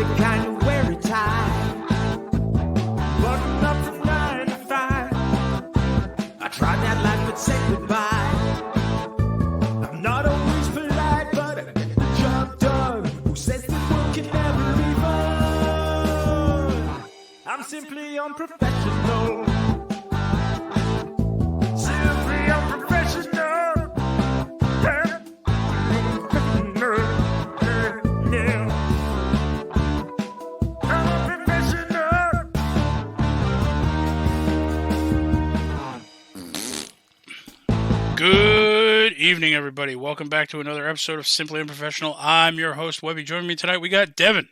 the kind you wear it tight. Button up from 9 to 5. I tried that life but said goodbye. I'm not always polite, but I get the job done. Who says the world can never be fun? I'm simply unprofessional. Simply unprofessional. Yeah. Good evening, everybody. Welcome back to another episode of Simply Unprofessional. I'm your host, Webby. Joining me tonight, we got Devin.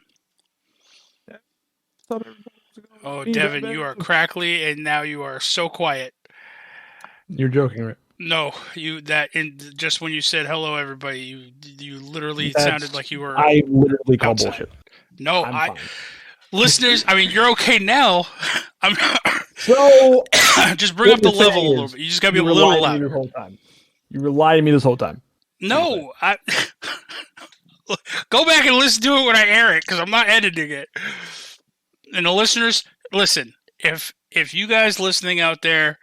Oh, Devin, you are crackly, and now you are so quiet. You're joking, right? No, just when you said hello, everybody, you literally sounded like you were. I literally call outside. bullshit. No, I'm fine. Listeners, I mean, you're okay now. I'm So just bring up the level a little bit. You just gotta be a little louder. You relied on me this whole time. No, go back and listen to it when I air it because I'm not editing it. And the listeners, listen. If you guys listening out there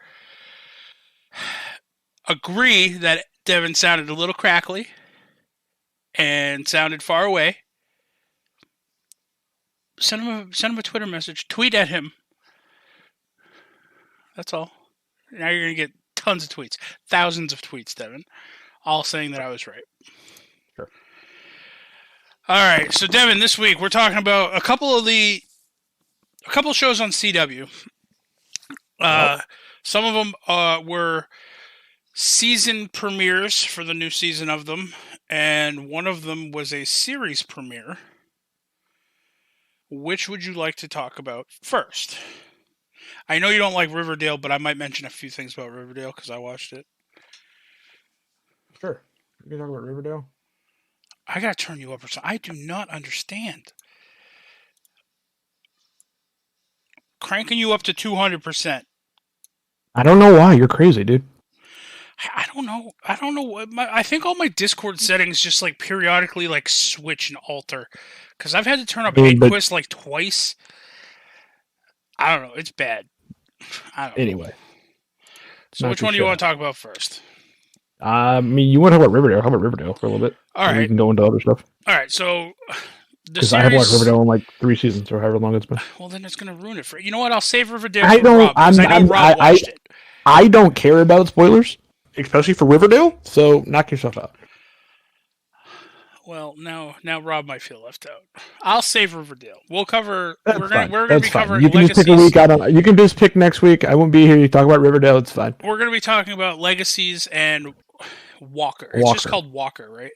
agree that Devin sounded a little crackly and sounded far away, send him a Twitter message. Tweet at him. That's all. Now you're going to get tons of tweets. Thousands of tweets, Devin. All saying that I was right. Sure. All right. So, Devin, this week we're talking about a couple shows on CW. Some of them were season premieres for the new season of them. And one of them was a series premiere. Which would you like to talk about first? I know you don't like Riverdale, but I might mention a few things about Riverdale because I watched it. Sure. You can talk about Riverdale. I gotta turn you up or something. I do not understand. Cranking you up to 200%. I don't know why. You're crazy, dude. I don't know. I think all my Discord settings just like periodically like switch and alter. Because I've had to turn up Edquist like twice. I don't know. It's bad. I don't know. Anyway. So which one do you want to talk about first? I mean, you want to talk about Riverdale? How about Riverdale for a little bit? All right. We can go into other stuff. All right. So because I have watched Riverdale in like 3 seasons or however long it's been. Well, then it's going to ruin it for you. You know what? I'll save Riverdale for Rob. I know Rob watched it. I don't care about spoilers, especially for Riverdale. So knock yourself out. Well, now Rob might feel left out. I'll save Riverdale. We'll cover. That's we're fine. going to be covering. You can Legacies. just pick a week. You can just pick next week. I won't be here. You talk about Riverdale. It's fine. We're going to be talking about Legacies and Walker. It's just called Walker, right?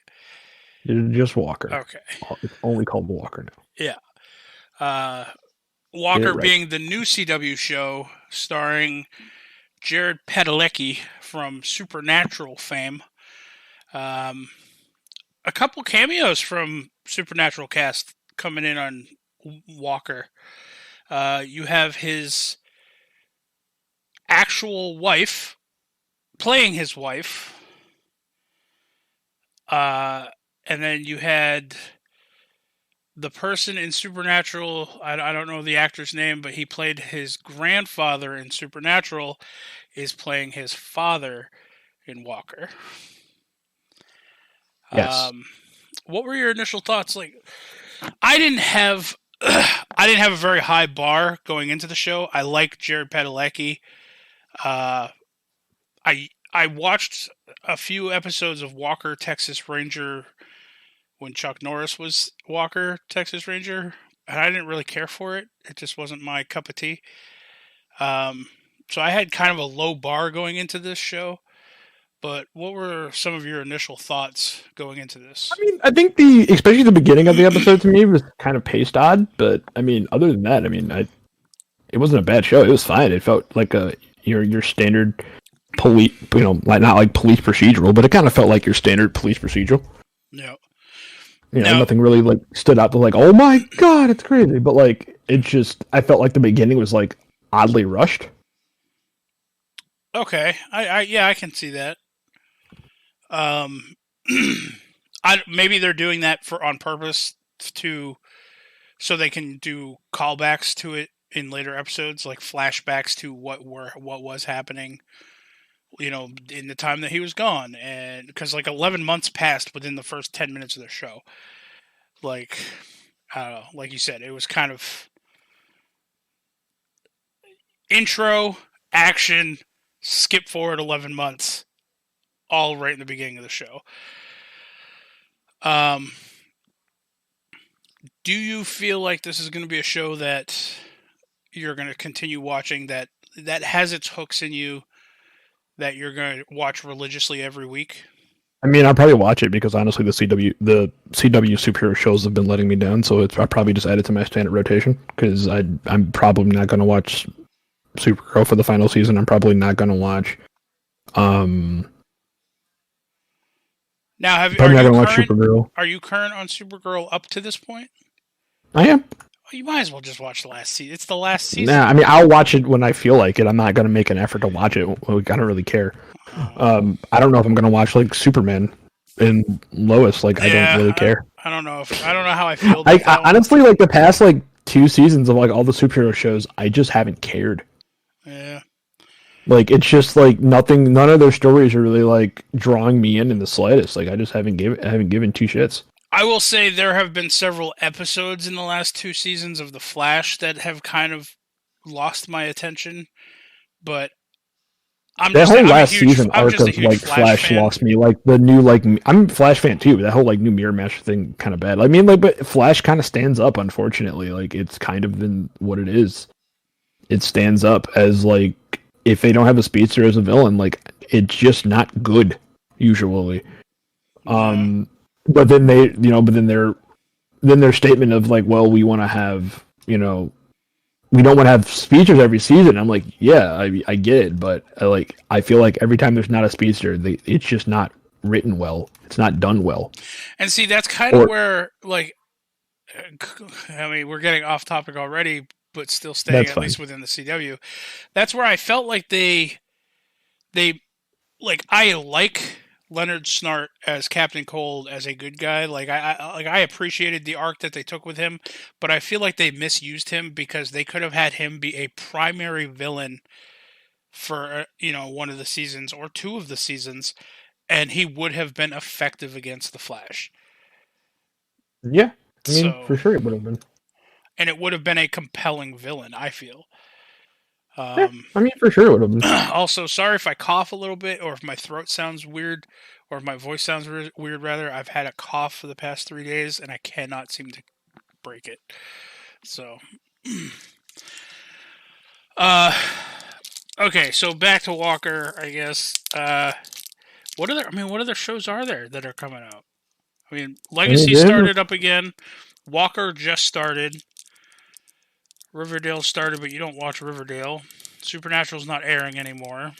It's just Walker. Okay. It's only called Walker now. Yeah. Walker being the new CW show starring Jared Padalecki from Supernatural fame. A couple cameos from Supernatural cast coming in on Walker. You have his actual wife playing his wife. And then you had the person in Supernatural, I don't know the actor's name, but he played his grandfather in Supernatural, is playing his father in Walker. Yes. What were your initial thoughts? Like, I didn't have a very high bar going into the show. I like Jared Padalecki. I watched a few episodes of Walker, Texas Ranger when Chuck Norris was Walker, Texas Ranger, and I didn't really care for it. It just wasn't my cup of tea. So I had kind of a low bar going into this show. But what were some of your initial thoughts going into this? I mean, I think especially the beginning of the episode to me was kind of paced odd. But I mean, other than that, I mean, it wasn't a bad show. It was fine. It felt like your standard police, like not like police procedural, but it kind of felt like your standard police procedural. Yeah. Nothing really like stood out to like, oh my god, it's crazy. But like, I felt like the beginning was like oddly rushed. Okay, I can see that. Maybe they're doing that on purpose to so they can do callbacks to it in later episodes, like flashbacks to what was happening, in the time that he was gone, and because like 11 months passed within the first 10 minutes of the show. Like, I don't know, like you said, it was kind of intro, action, skip forward 11 months, all right in the beginning of the show. Do you feel like this is going to be a show that you're going to continue watching, that has its hooks in you, that you're going to watch religiously every week? I mean, I'll probably watch it because honestly, the CW superhero shows have been letting me down. So I'll probably just add it to my standard rotation because I'm probably not going to watch Supergirl for the final season. I'm probably not going to watch. Now, are you current on Supergirl up to this point? I am. Well, you might as well just watch the last season. It's the last season. Nah, I mean, I'll watch it when I feel like it. I'm not going to make an effort to watch it. I don't really care. I don't know if I'm going to watch like Superman and Lois. Like, I don't really care. I don't know how I feel about that honestly, like the past like 2 seasons of like all the superhero shows, I just haven't cared. Yeah. Like, it's just like none of their stories are really like drawing me in the slightest. Like, I just haven't given 2 shits. I will say there have been several episodes in the last 2 seasons of The Flash that have kind of lost my attention, but last season arc of like Flash lost me. Like the new I'm a Flash fan too, but that whole like new mirror mesh thing kind of bad. I mean, like, but Flash kind of stands up. Unfortunately, like it's kind of been what it is. It stands up as like if they don't have a speedster as a villain, like it's just not good usually. But then their statement of like, well, we want to have we don't want to have speedsters every season. I'm like, yeah, I get it, but I feel like every time there's not a speedster, it's just not written well. It's not done well. And see, that's kind of where, like, I mean, we're getting off topic already, but still staying at least within the CW. That's where I felt like I like Leonard Snart as Captain Cold as a good guy. I appreciated the arc that they took with him, but I feel like they misused him because they could have had him be a primary villain for one of the seasons or 2 of the seasons, and he would have been effective against the Flash. Yeah, I mean, for sure it would have been, and it would have been a compelling villain, I feel. I mean, for sure it would have been. Also, sorry if I cough a little bit, or if my throat sounds weird, or if my voice sounds weird, rather. I've had a cough for the past 3 days, and I cannot seem to break it. So, okay, so back to Walker, I guess. What other shows are there that are coming out? I mean, Legacy started up again. Walker just started. Riverdale started, but you don't watch Riverdale. Supernatural's not airing anymore.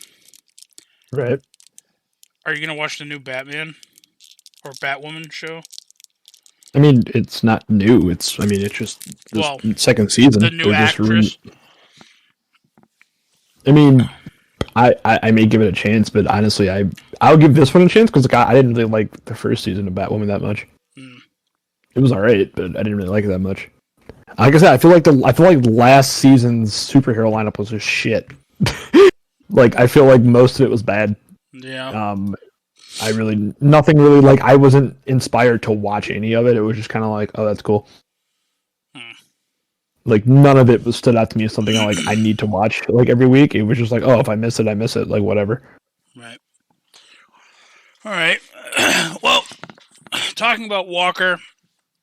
Right. Are you going to watch the new Batman or Batwoman show? I mean, it's not new. It's just second season. The new actress. I mean, I may give it a chance, but honestly, I'll give this one a chance because I didn't really like the first season of Batwoman that much. It was alright, but I didn't really like it that much. Like I said, I feel like last season's superhero lineup was just shit. I feel like most of it was bad. Yeah. Nothing really, I wasn't inspired to watch any of it. It was just kind of like, oh, that's cool. None of it stood out to me as something I need to watch every week. It was just like, oh, if I miss it, I miss it. Whatever. Right. All right. Well, talking about Walker,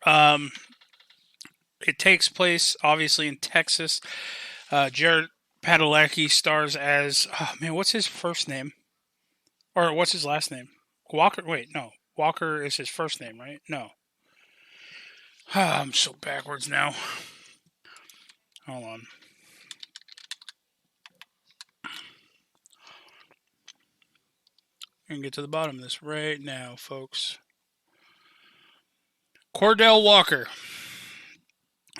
it takes place, obviously, in Texas. Jared Padalecki stars as... Oh, man, what's his first name? Or what's his last name? Walker? Wait, no. Walker is his first name, right? No. I'm so backwards now. Hold on. I can get to the bottom of this right now, folks. Cordell Walker.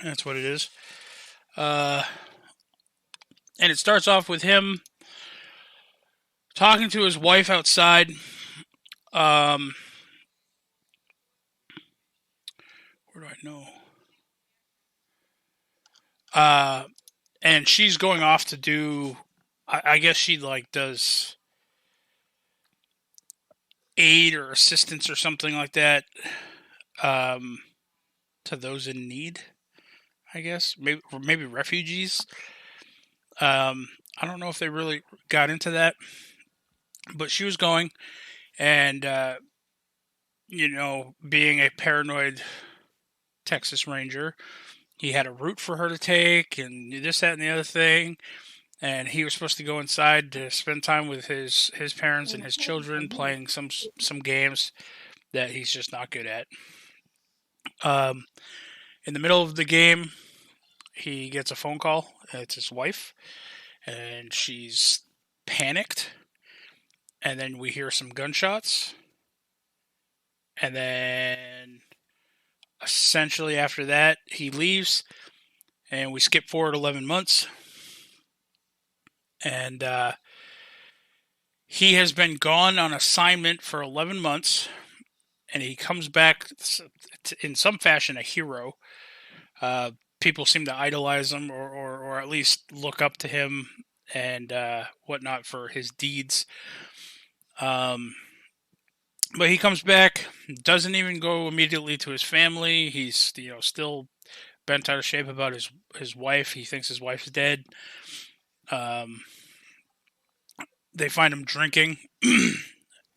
That's what it is. And it starts off with him talking to his wife outside. Where do I know? And she's going off to do, I guess she like does aid or assistance or something like that, to those in need. I guess maybe refugees. I don't know if they really got into that, but she was going, and being a paranoid Texas Ranger, he had a route for her to take, and this, that, and the other thing. And he was supposed to go inside to spend time with his parents and his children, playing some games that he's just not good at. In the middle of the game, he gets a phone call. It's his wife, and she's panicked. And then we hear some gunshots. And then, essentially after that, he leaves, and we skip forward 11 months. And he has been gone on assignment for 11 months, and he comes back in some fashion a hero. People seem to idolize him, or at least look up to him and whatnot for his deeds. But he comes back, doesn't even go immediately to his family. He's still bent out of shape about his wife. He thinks his wife's dead. They find him drinking,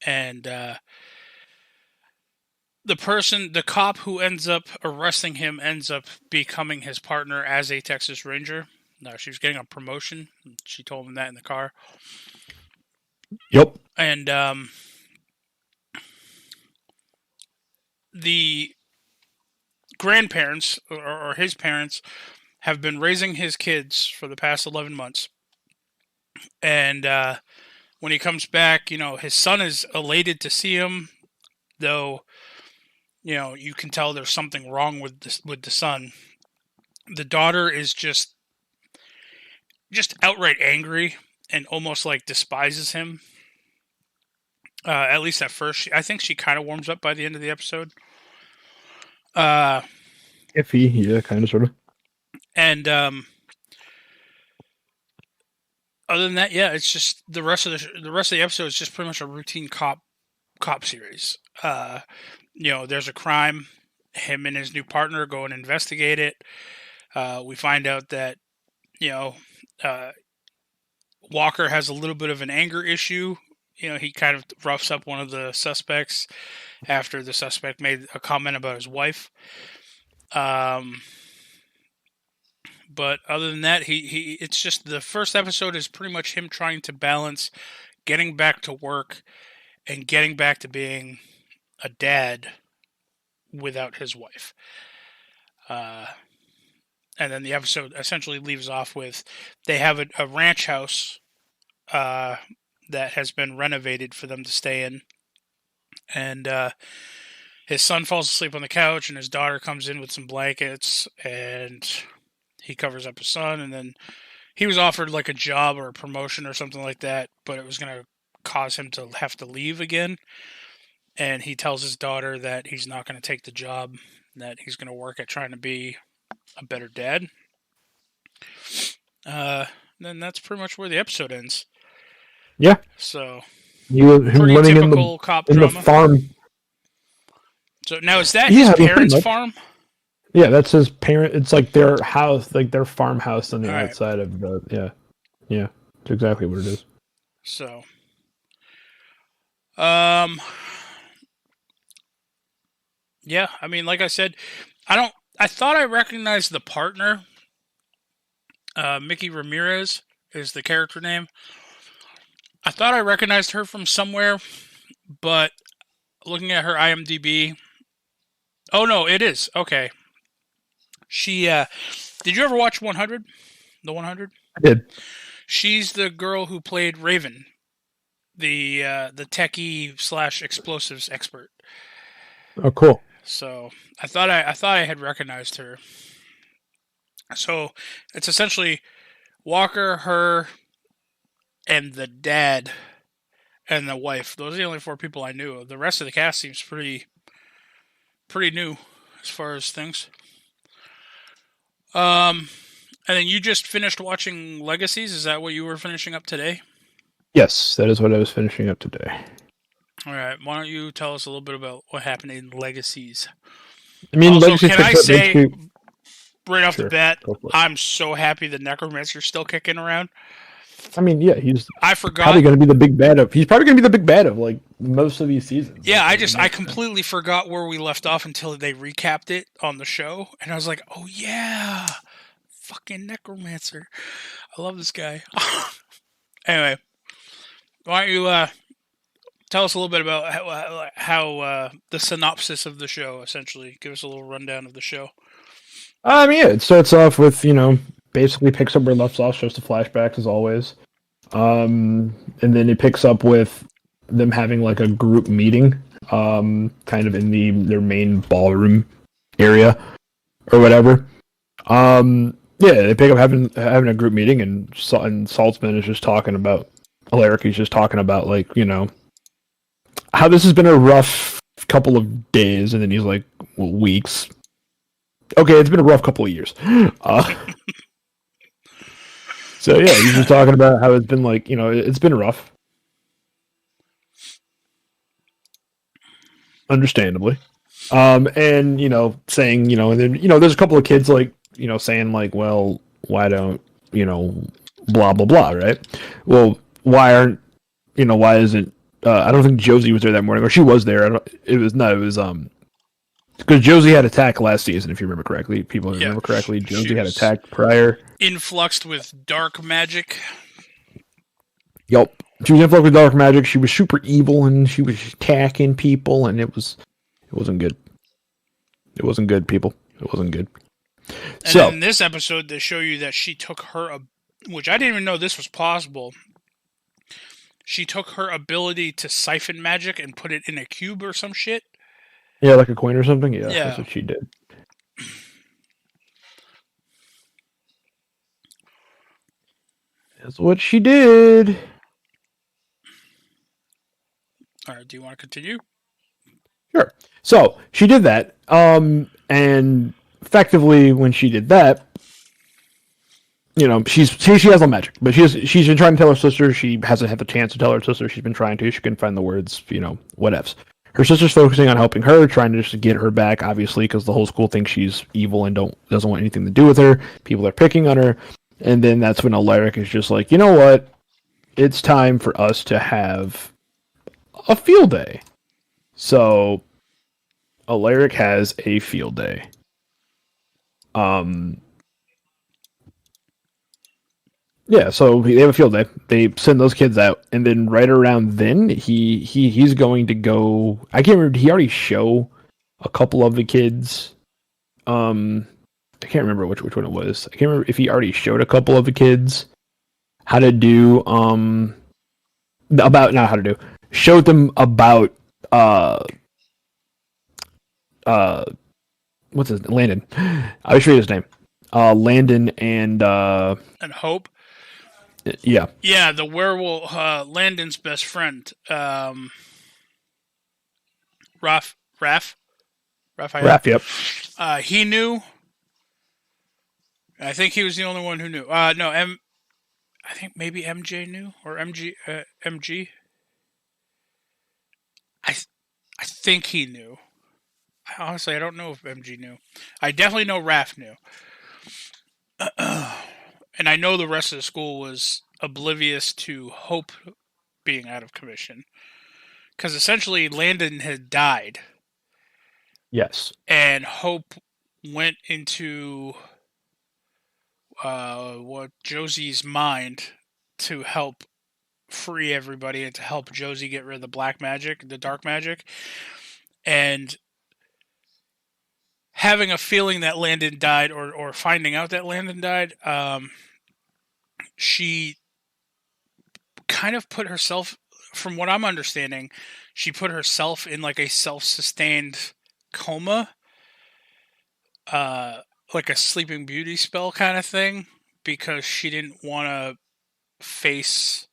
and the cop who ends up arresting him ends up becoming his partner as a Texas Ranger. No, she was getting a promotion. She told him that in the car. Yep. And the grandparents, or his parents, have been raising his kids for the past 11 months. And when he comes back, his son is elated to see him, though, you can tell there's something wrong with the son. The daughter is just outright angry and almost like despises him. At least at first. I think she kind of warms up by the end of the episode. Iffy, yeah, kind of, sort of. And other than that, yeah, it's just the rest of the episode is just pretty much a routine cop series. There's a crime. Him and his new partner go and investigate it. We find out that Walker has a little bit of an anger issue. He kind of roughs up one of the suspects after the suspect made a comment about his wife. But other than that, it's just the first episode is pretty much him trying to balance getting back to work and getting back to being a dad without his wife. And then the episode essentially leaves off with they have a ranch house that has been renovated for them to stay in. And his son falls asleep on the couch, and his daughter comes in with some blankets, and he covers up his son. And then he was offered like a job or a promotion or something like that, but it was going to cause him to have to leave again. And he tells his daughter that he's not going to take the job, that he's going to work at trying to be a better dad. Then that's pretty much where the episode ends. Yeah. So him pretty living typical cop in drama. the farm. So now is that his parents' farm? Yeah, that's his parent. It's like their house, like their farmhouse on the All right. outside of the. Yeah, it's exactly what it is. So, yeah, I mean, like I said, I thought I recognized the partner. Mickey Ramirez is the character name. I thought I recognized her from somewhere, but looking at her IMDb, oh no, it is okay. She did you ever watch 100? The 100? I did. She's the girl who played Raven, the techie / explosives expert. Oh, cool. So I thought I had recognized her. So it's essentially Walker, her, and the dad, and the wife. Those are the only 4 people I knew. The rest of the cast seems pretty new as far as things. And And then you just finished watching Legacies. Is that what you were finishing up today? Yes, that is what I was finishing up today. All right. Why don't you tell us a little bit about what happened in Legacies? I mean, Also, Legacy can I picks up say into- right off the Sure, bat, go for it. I'm so happy the Necromancer's still kicking around. I mean, yeah, he's I forgot. probably going to be the big bad of. He's probably going to be the big bad of like most of these seasons. Yeah, like, I completely forgot where we left off until they recapped it on the show, and I was like, oh yeah, fucking Necromancer. I love this guy. Anyway, why don't you tell us a little bit about how the synopsis of the show, essentially. Give us a little rundown of the show. I mean, yeah, it starts off with, basically picks up where it left off, shows the flashbacks as always. And then it picks up with them having like a group meeting, kind of in their main ballroom area or whatever. Yeah, they pick up having a group meeting, and Saltzman is just talking about, Alaric is just talking about, like, how this has been a rough couple of days, and then he's like, well, weeks. Okay, it's been a rough couple of years. So yeah, he's just talking about how it's been like, it's been rough. Understandably. And, saying, and then, there's a couple of kids like, saying like, well, why don't, blah, blah, blah, right? Well, why isn't, I don't think Josie was there that morning, or she was there. Because Josie had attacked last season, if you remember correctly. People remember correctly. Josie had attacked prior. Influxed with dark magic. Yup. She was influxed with dark magic. She was super evil, and she was attacking people, and it wasn't good. It wasn't good, people. It wasn't good. And so, in this episode, they show you that she took which I didn't even know this was possible. She took her ability to siphon magic and put it in a cube or some shit. Yeah, like a coin or something? Yeah, that's what she did. That's what she did. All right, do you want to continue? Sure. So, she did that. And effectively, when she did that, she has no magic, but she's been trying to tell her sister. She hasn't had the chance to tell her sister. She's been trying to. She couldn't find the words, whatevs. Her sister's focusing on helping her, trying to just get her back, obviously, because the whole school thinks she's evil and doesn't want anything to do with her. People are picking on her. And then that's when Alaric is just like, you know what? It's time for us to have a field day. So, Alaric has a field day. Yeah, so they have a field day. They send those kids out, and then right around then, he's going to go. I can't remember. Did he already show a couple of the kids? I can't remember which one it was. I can't remember if he already showed a couple of the kids how to do showed them about what's his Landon? I'll show you his name. Landon and Hope. Yeah. Yeah, the werewolf, Landon's best friend, Raphael. Raph, yep. He knew. I think he was the only one who knew. No, I think maybe MJ knew, or MG. I think he knew. Honestly, I don't know if MG knew. I definitely know Raph knew. And I know the rest of the school was oblivious to Hope being out of commission. Because essentially, Landon had died. Yes. And Hope went into Josie's mind to help free everybody and to help Josie get rid of the black magic, the dark magic. And having a feeling that Landon died, or finding out that Landon died, she kind of put herself, from what I'm understanding, she put herself in like a self-sustained coma, like a Sleeping Beauty spell kind of thing, because she didn't want to face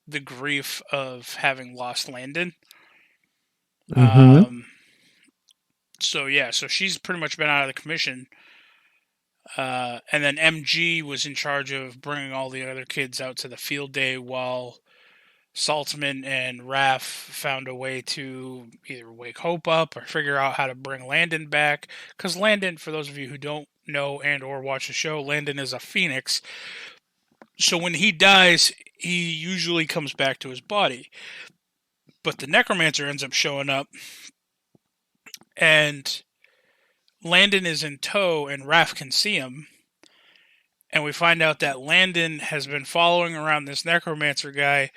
the grief of having lost Landon. Mm-hmm. So she's pretty much been out of the commission And then MG was in charge of bringing all the other kids out to the field day while Saltzman and Raph found a way to either wake Hope up or figure out how to bring Landon back. Because Landon, for those of you who don't know and or watch the show, Landon is a phoenix. So when he dies, he usually comes back to his body. But the necromancer ends up showing up, and Landon is in tow, and Raph can see him. And we find out that Landon has been following around this necromancer guy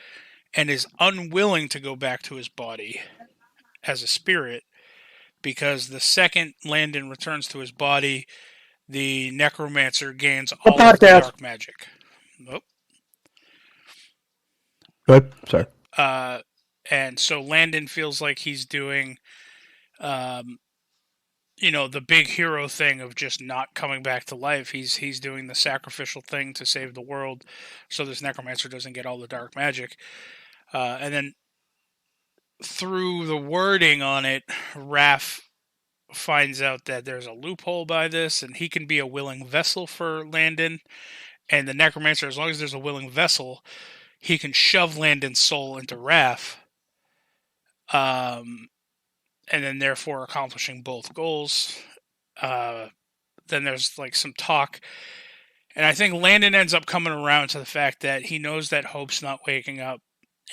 and is unwilling to go back to his body as a spirit, because the second Landon returns to his body, the necromancer gains all of the dark magic. Nope. Good. Sorry. And so Landon feels like he's doing, the big hero thing of just not coming back to life. He's doing the sacrificial thing to save the world, so this necromancer doesn't get all the dark magic. And then through the wording on it, Raph finds out that there's a loophole by this, and he can be a willing vessel for Landon. And the necromancer, as long as there's a willing vessel, he can shove Landon's soul into Raph. And then therefore accomplishing both goals. Then there's like some talk. And I think Landon ends up coming around to the fact that he knows that Hope's not waking up,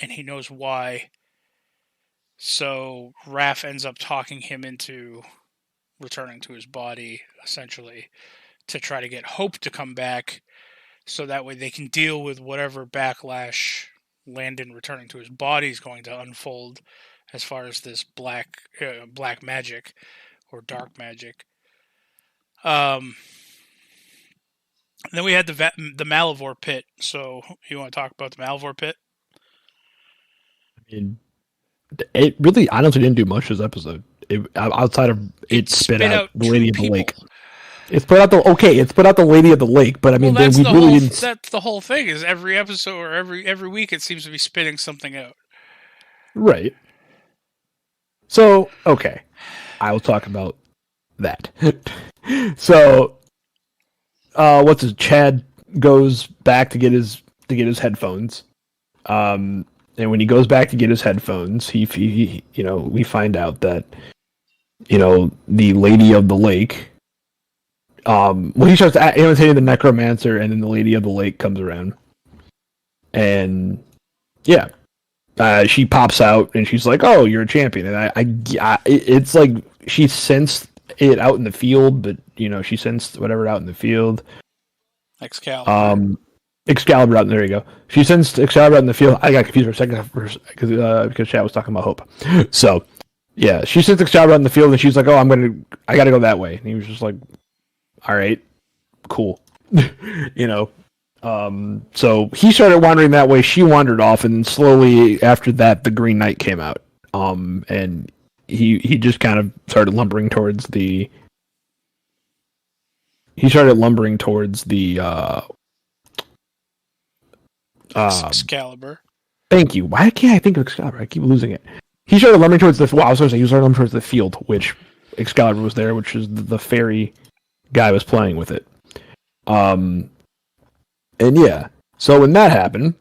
and he knows why. So Raph ends up talking him into returning to his body, essentially, to try to get Hope to come back, so that way they can deal with whatever backlash Landon returning to his body is going to unfold as far as this black magic or dark magic. Then we had the Malivore pit. So you want to talk about the Malivore pit? I mean, it really honestly didn't do much this episode. Outside of it spit out the Lady of the Lake. It's put out the Lady of the Lake, but I mean, well, we really didn't. That's the whole thing. Is every episode or every week it seems to be spitting something out. Right. So okay, I will talk about that. So, Chad goes back to get his headphones. And when he goes back to get his headphones, he we find out that, the Lady of the Lake. He starts imitating the necromancer, and then the Lady of the Lake comes around, and yeah, she pops out, and she's like, "Oh, you're a champion." And it's like she sensed it out in the field, but she sensed whatever out in the field. Excalibur. Excalibur out there you go. She sensed Excalibur out in the field. I got confused for a second because Chad was talking about Hope. So yeah, she sensed Excalibur out in the field, and she's like, "Oh, I gotta go that way." And he was just like, "All right, cool." So he started wandering that way. She wandered off, and then slowly after that, the Green Knight came out. And he just kind of started lumbering towards the. Excalibur. Thank you. Why can't I think of Excalibur? I keep losing it. He started lumbering towards the. Well, I was going to say he started lumbering towards the field, which Excalibur was there, which is the fairy guy was playing with it. And yeah, so when that happened,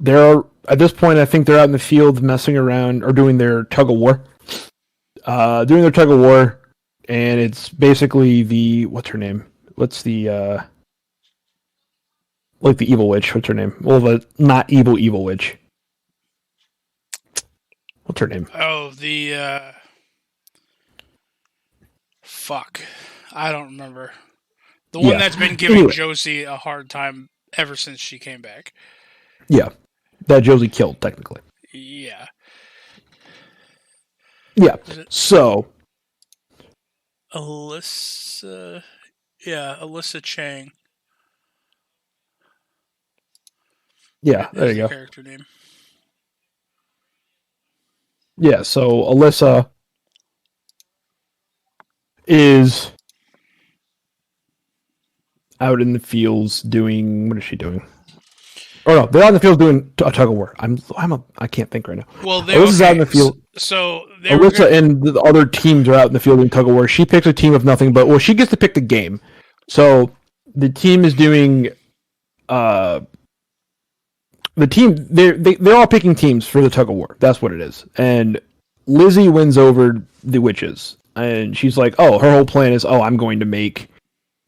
at this point, I think they're out in the field messing around or doing their tug of war. And it's basically what's her name? What's the like the evil witch? What's her name? Well, the not evil witch. What's her name? Oh, fuck. I don't remember. The one that's been giving Josie a hard time ever since she came back. Yeah. That Josie killed, technically. Yeah. Yeah. So. Alyssa. Yeah, Alyssa Chang. Yeah, there you go. Character name. Yeah, so Alyssa is out in the fields doing. What is she doing? Oh no, they're out in the fields doing a tug of war. I can't think right now. Well, Alyssa's out in the field. So Alyssa and the other teams are out in the field doing tug of war. She picks a team of nothing but she gets to pick the game. So the team is doing the team they're all picking teams for the tug of war. That's what it is. And Lizzie wins over the witches, and she's like, "Oh, her whole plan is, I'm going to make,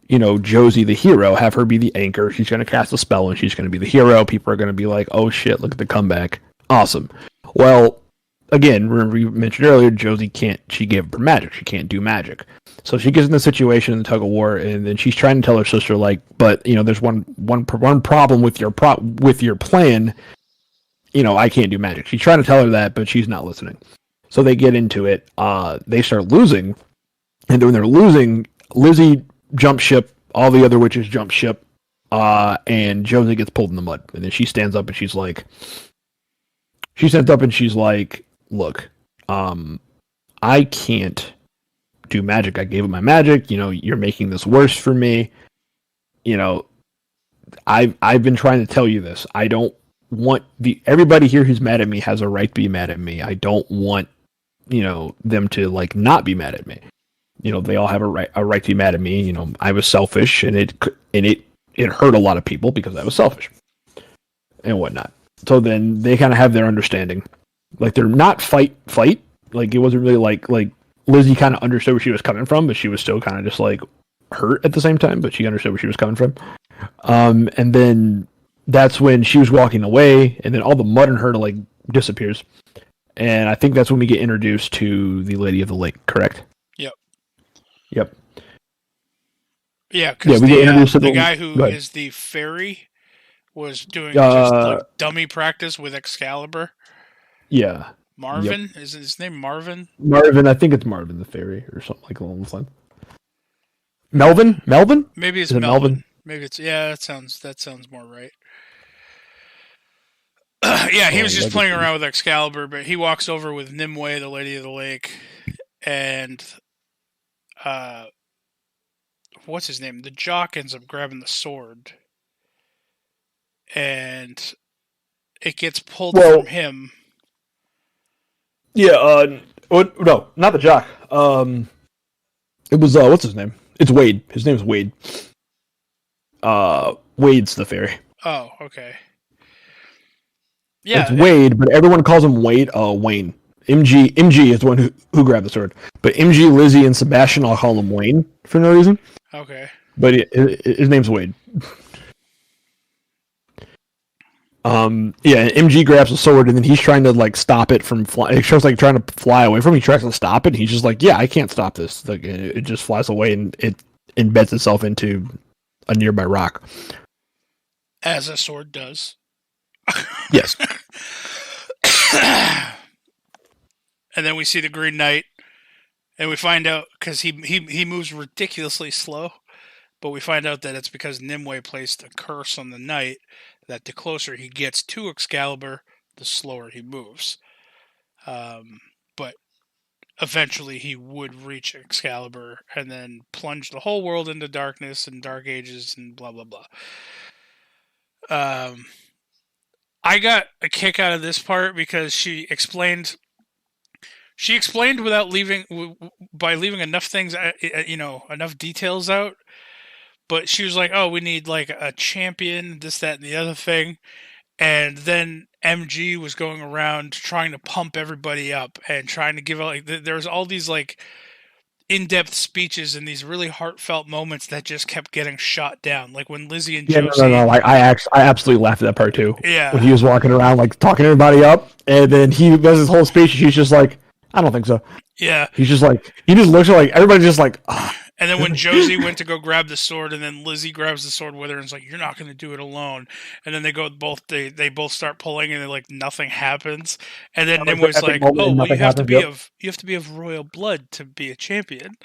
Josie the hero, have her be the anchor. She's going to cast a spell, and she's going to be the hero. People are going to be like, oh shit, look at the comeback, awesome." Well, again, remember you mentioned earlier, Josie can't. She gave up her magic. She can't do magic. So she gets in the situation in the tug of war, and then she's trying to tell her sister, like, but there's one problem with your plan. I can't do magic. She's trying to tell her that, but she's not listening. So they get into it. They start losing, and when they're losing, Lizzie jumps ship. All the other witches jump ship, and Josie gets pulled in the mud. And then she stands up and she's like, "Look, I can't do magic. I gave up my magic. You're making this worse for me. I've been trying to tell you this. I don't want everybody here who's mad at me has a right to be mad at me. I don't want them to like not be mad at me. They all have a right to be mad at me. I was selfish, and it hurt a lot of people because I was selfish and whatnot. So then they kind of have their understanding. Like, they're not fight. Like, it wasn't really like Lizzie kind of understood where she was coming from, but she was still kind of just like hurt at the same time, but she understood where she was coming from. And then that's when she was walking away, and then all the mud in her like disappears. And I think that's when we get introduced to the Lady of the Lake, correct? Yep. Yeah, because the guy who is the fairy was doing just like dummy practice with Excalibur. Yeah. Marvin? Yep. Is his name Marvin? Marvin, I think it's Marvin the fairy or something like along those lines. Melvin? Maybe it's Melvin. Maybe it's that sounds more right. Yeah, he was just playing around with Excalibur, but he walks over with Nimue, the Lady of the Lake, and what's his name? The jock ends up grabbing the sword, and it gets pulled from him. Yeah, no, not the jock. It was what's his name? It's Wade. His name is Wade. Wade's the fairy. Oh, okay. Yeah, it's Wade, but everyone calls him Wade. Wayne. MG is the one who grabbed the sword. But MG, Lizzie, and Sebastian all call him Wayne for no reason. Okay. But his name's Wade. MG grabs the sword, and then he's trying to like stop it from flying. It shows like trying to fly away from him. He tries to stop it, and he's just like, "Yeah, I can't stop this." Like, it just flies away, and it embeds itself into a nearby rock. As a sword does. Yes. And then we see the Green Knight, and we find out, because he moves ridiculously slow, but we find out that it's because Nimue placed a curse on the knight, that the closer he gets to Excalibur, the slower he moves. But eventually he would reach Excalibur and then plunge the whole world into darkness and dark ages and blah, blah, blah. I got a kick out of this part because she explained without leaving enough things, enough details out. But she was like, "Oh, we need like a champion, this, that, and the other thing." And then MG was going around trying to pump everybody up and trying to give out like there's all these like in-depth speeches and these really heartfelt moments that just kept getting shot down. Like when Lizzie and Josie... No. Like I absolutely laughed at that part too. Yeah. When he was walking around like talking everybody up, and then he does his whole speech, and she's just like, "I don't think so." Yeah. He just looks like everybody's just like, ugh. And then when Josie went to go grab the sword, and then Lizzie grabs the sword with her and is like, "You're not going to do it alone." And then they both start pulling, and like nothing happens. And then Nimue's like, "Oh, well, you have to be of royal blood to be a champion,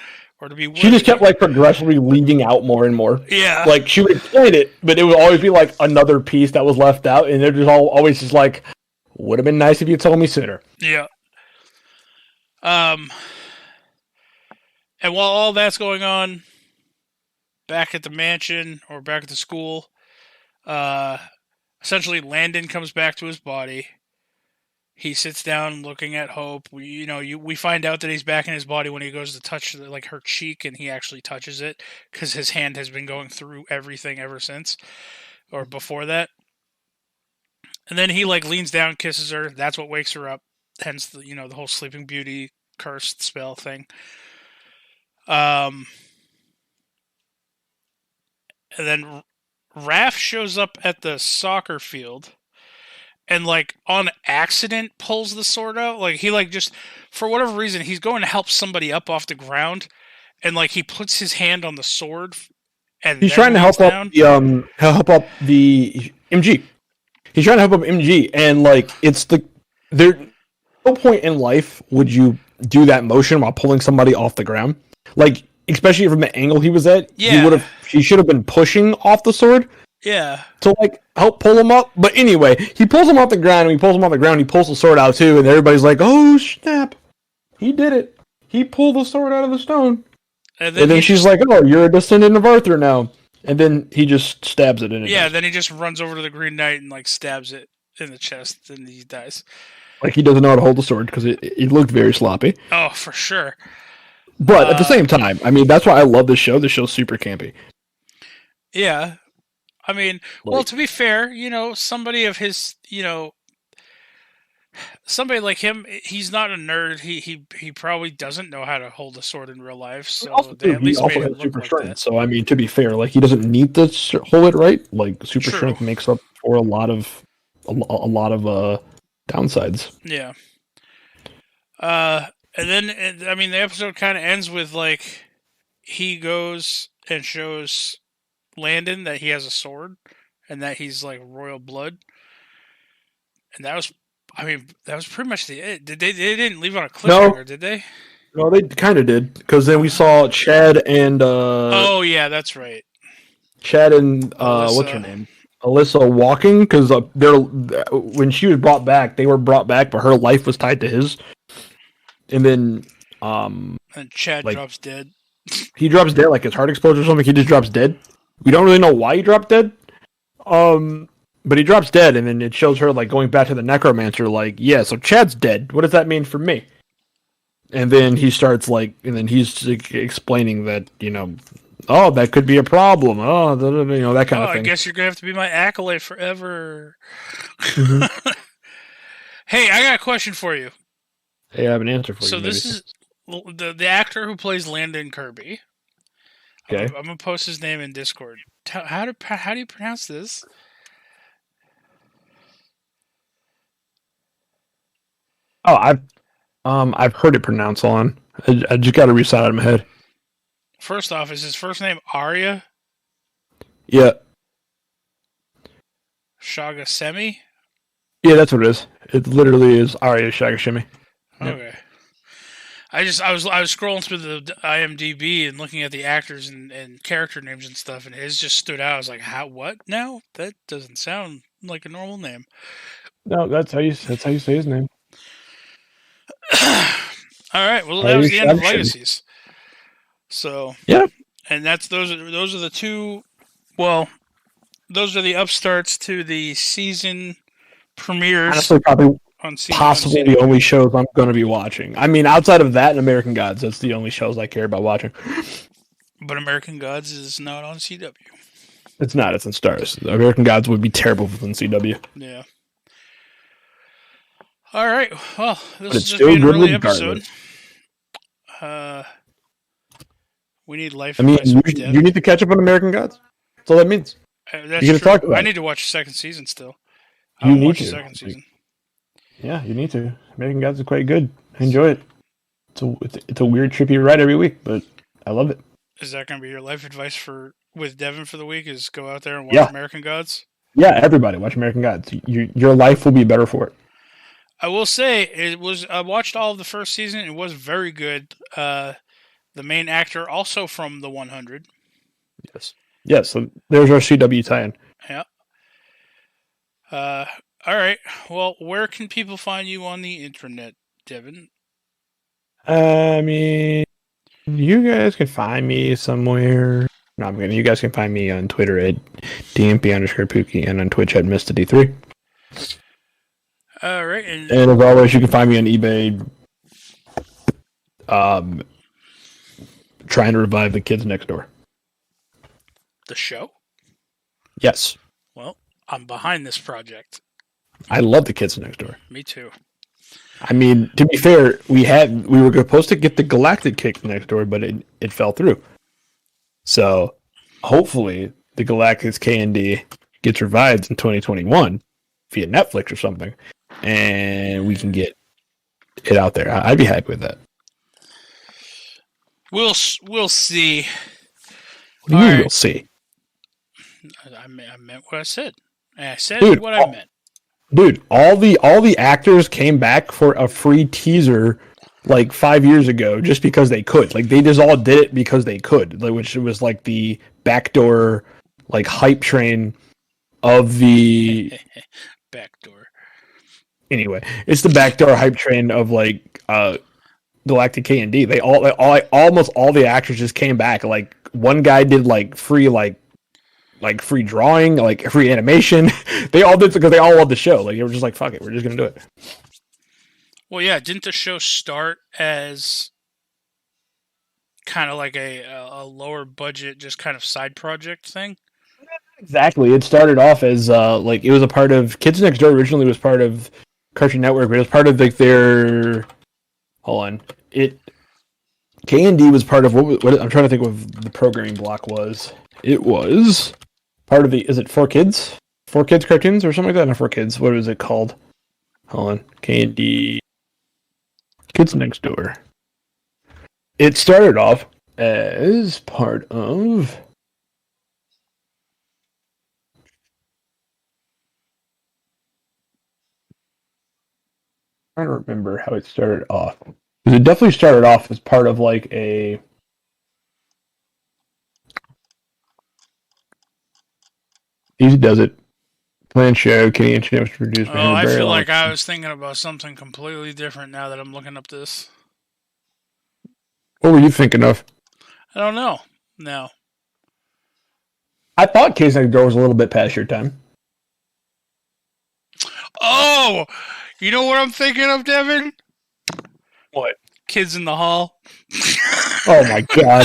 or to be worthy." She just kept like progressively leaving out more and more. Yeah, like she would explain it, but it would always be like another piece that was left out, and they're just always just like, "Would have been nice if you told me sooner." Yeah. And while all that's going on, back at the mansion or back at the school, essentially Landon comes back to his body, He sits down looking at Hope. We find out that he's back in his body when he goes to touch like her cheek, and he actually touches it because his hand has been going through everything ever since, or before that. And then he like leans down, kisses her. That's what wakes her up. Hence the whole Sleeping Beauty cursed spell thing. And then Raph shows up at the soccer field and like on accident pulls the sword out. Like he like just for whatever reason he's going to help somebody up off the ground, and like he puts his hand on the sword and he's trying to help up the MG. He's trying to help up MG, and like there's no point in life would you do that motion while pulling somebody off the ground. Like especially from the angle he was at, he should have been pushing off the sword. Yeah. To like help pull him up. But anyway, he pulls him off the ground, and he pulls the sword out too, and everybody's like, "Oh snap. He did it. He pulled the sword out of the stone." And then she's like, "Oh, you're a descendant of Arthur now." And then he just stabs it in it. Yeah, then he just runs over to the Green Knight and like stabs it in the chest, and he dies. Like he doesn't know how to hold the sword because it looked very sloppy. Oh, for sure. But at the same time, I mean, that's why I love this show. This show's super campy. Yeah. I mean, well, to be fair, somebody of his, somebody like him, he's not a nerd. He probably doesn't know how to hold a sword in real life. So they at least made it look like that. So I mean, to be fair, like he doesn't need to hold it right. Like super strength makes up for a lot of downsides. Yeah. And then I mean, the episode kind of ends with like he goes and shows Landon that he has a sword and that he's like royal blood, and that was pretty much the it. They didn't leave on a cliffhanger, did they? No, they kind of did, because then we saw Chad and oh yeah, that's right. Chad and what's her name, Alyssa walking, because when she was brought back, they were brought back, but her life was tied to his, and then and Chad drops dead. He drops dead, like his heart explodes or something. He just drops dead. We don't really know why he dropped dead. But he drops dead, and then it shows her like going back to the necromancer, like, yeah, so Chad's dead. What does that mean for me? And then he starts and then he's explaining that, oh, that could be a problem. Oh, that kind of thing. I guess you're gonna have to be my acolyte forever. Mm-hmm. Hey, I got a question for you. Hey, I have an answer for you. So this is the actor who plays Landon Kirby. Okay. I'm gonna post his name in Discord. How do you pronounce this? Oh, I've heard it pronounced on. I just got to recite it in my head. First off, is his first name Arya? Yeah. Shagasemi? Yeah, that's what it is. It literally is Arya Shagashimi. Okay. Yep. I was scrolling through the IMDb and looking at the actors and character names and stuff, and his just stood out. I was like, "How? What? No, that doesn't sound like a normal name." No, that's how you say his name. All right. Well, that was the end of Legacies. So yeah, and those are the two. Well, those are the upstarts to the season premieres. Honestly, probably possibly the only shows I'm going to be watching. I mean, outside of that and American Gods, that's the only shows I care about watching. But American Gods is not on CW. It's not. It's in Stars. American Gods would be terrible within CW. Yeah. All right. Well, this is just being an early episode. We need life. I mean, you need to catch up on American Gods. That's all that means. That's true. Talk about I need to watch the second season still. I need to watch the second season. Yeah, you need to. American Gods is quite good. I enjoy it. It's a weird, trippy ride every week, but I love it. Is that going to be your life advice with Devin for the week? Is go out there and watch American Gods? Yeah, everybody watch American Gods. Your life will be better for it. I will say I watched all of the first season. It was very good. The main actor also from the 100. Yes. So there's our CW tie-in. Yeah. All right. Well, where can people find you on the internet, Devin? I mean, you guys can find me somewhere. No, I'm kidding. You guys can find me on Twitter at DMP_Pookie and on Twitch at Mr. D3. All right, and And as always, you can find me on eBay. Trying to revive the kids next door. the show. Yes, Well, I'm behind this project. I love the kids next door. Me too. I mean, to be fair, we were supposed to get the Galactic Kick next door, but it fell through. So hopefully the Galactic K&D gets revived in 2021 via Netflix or something, and we can get it out there. I'd be happy with that. We'll see. What do you mean we'll see? I meant what I said. And I said Dude, what I meant. Dude, all the actors came back for a free teaser like 5 years ago just because they could. Like they just all did it because they could. Like, which was like the backdoor like hype train of the Backdoor. Anyway, it's the backdoor hype train of like Galactic K&D. They almost all the actors just came back. Like one guy did like free free drawing, like free animation. They all did because they all loved the show. Like they were just like, fuck it, we're just gonna do it. Well, yeah, didn't the show start as kind of like a lower budget, just kind of side project thing? Exactly. It started off as like it was a part of Kids Next Door. Originally, was part of Cartoon Network, but it was part of like their. Hold on, K&D was part of what I'm trying to think what the programming block was. It was part of the. Is it 4Kids? 4Kids cartoons or something like that? Not 4Kids. What was it called? Hold on, K&D. Kids Next Door. It started off as part of. I'm trying to remember how it started off. It definitely started off as part of like a. Easy Does It. Planned show. Kenny and Chance produced. Oh, I feel like I was thinking about something completely different now that I'm looking up this. What were you thinking of? I don't know. No. I thought Kids Next Door was a little bit past your time. Oh! You know what I'm thinking of, Devin? What? Kids in the Hall. Oh my god.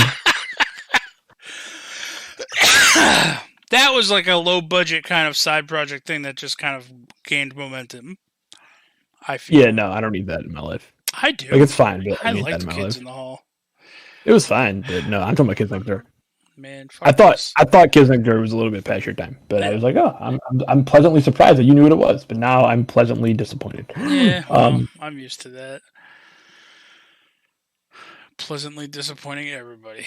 That was like a low budget kind of side project thing that just kind of gained momentum. I feel. Yeah, no, I don't need that in my life. I do. Like it's fine, but I need that liked in my Kids life. in the Hall. It was fine, but no, I'm talking about Kids Next Door. Man, fuck I this. thought Kids Next Door was a little bit past your time, but I was like, oh, I'm pleasantly surprised that you knew what it was, but now I'm pleasantly disappointed. Yeah, well, I'm used to that. Pleasantly disappointing everybody.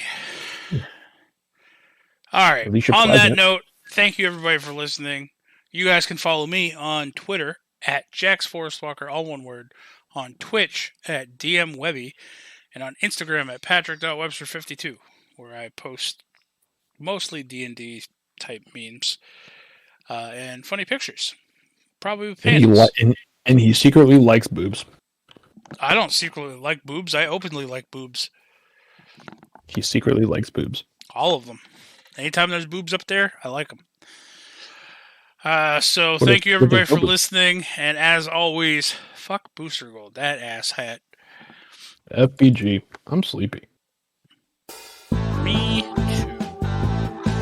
All right. At least you're On that pleasant. note, thank you everybody for listening. You guys can follow me on Twitter at JaxForestWalker, all one word, on Twitch at DMWebby, and on Instagram at Patrick.Webster52, where I post mostly D&D type memes and funny pictures. Probably with pandas. And he secretly likes boobs. I don't secretly like boobs. I openly like boobs. He secretly likes boobs. All of them. Anytime there's boobs up there, I like them. So thank you everybody for listening. And as always, fuck Booster Gold, that ass hat. FBG. I'm sleepy. Me too.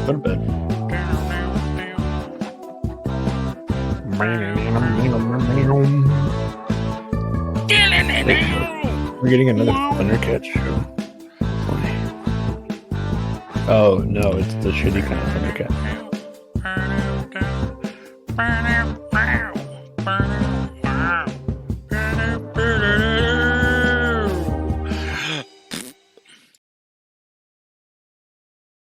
Go to bed. We're getting another Thundercat show. Oh no, it's the shitty kind of Thundercat.